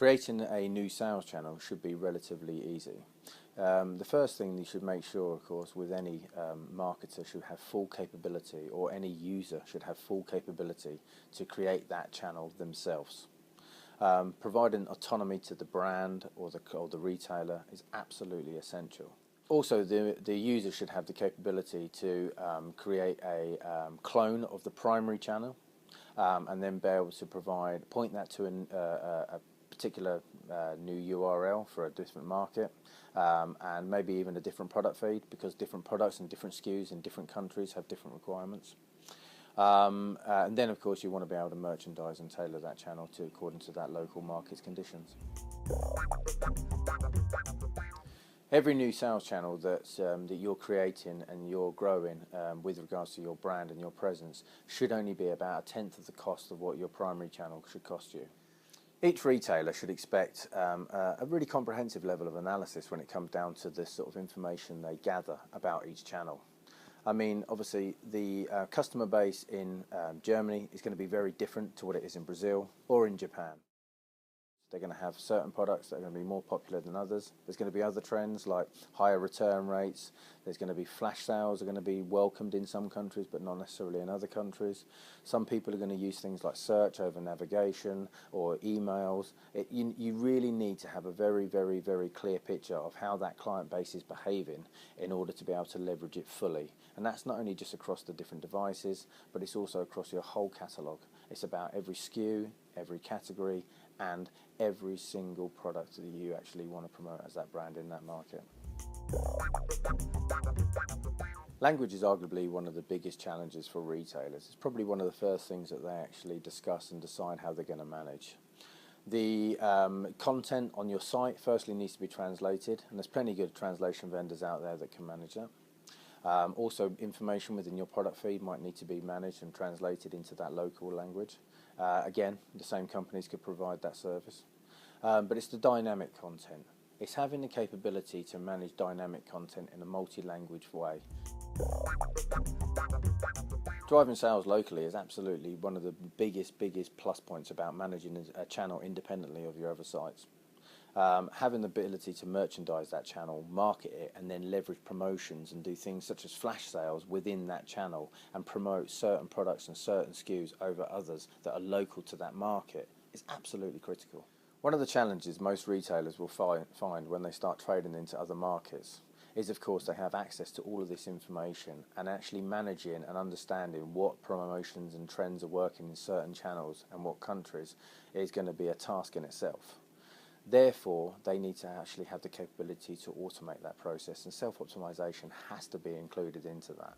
Creating a new sales channel should be relatively easy. The first thing you should make sure, of course, with any marketer should have full capability, or any user should have full capability to create that channel themselves. Providing autonomy to the brand or the retailer is absolutely essential. Also, the user should have the capability to create a clone of the primary channel and then be able to point that to a particular new URL for a different market, and maybe even a different product feed, because different products and different SKUs in different countries have different requirements. And then, of course, you want to be able to merchandise and tailor that channel according to that local market's conditions. Every new sales channel that you're creating and you're growing with regards to your brand and your presence should only be about 1/10 of the cost of what your primary channel should cost you. Each retailer should expect a really comprehensive level of analysis when it comes down to the sort of information they gather about each channel. I mean, obviously, the customer base in Germany is going to be very different to what it is in Brazil or in Japan. They're going to have certain products that are going to be more popular than others. There's going to be other trends like higher return rates. There's going to be flash sales are going to be welcomed in some countries but not necessarily in other countries. Some people are going to use things like search over navigation or emails. You really need to have a very, very, very clear picture of how that client base is behaving in order to be able to leverage it fully. And that's not only just across the different devices, but it's also across your whole catalogue. It's about every SKU, every category, and every single product that you actually want to promote as that brand in that market. Language is arguably one of the biggest challenges for retailers. It's probably one of the first things that they actually discuss and decide how they're going to manage. The content on your site firstly needs to be translated, and there's plenty of good translation vendors out there that can manage that. Also, information within your product feed might need to be managed and translated into that local language. Again, the same companies could provide that service. But it's the dynamic content. It's having the capability to manage dynamic content in a multi-language way. Driving sales locally is absolutely one of the biggest plus points about managing a channel independently of your other sites. Having the ability to merchandise that channel, market it, and then leverage promotions and do things such as flash sales within that channel and promote certain products and certain SKUs over others that are local to that market is absolutely critical. One of the challenges most retailers will find when they start trading into other markets is, of course, they have access to all of this information, and actually managing and understanding what promotions and trends are working in certain channels and what countries is going to be a task in itself. Therefore, they need to actually have the capability to automate that process, and self-optimization has to be included into that.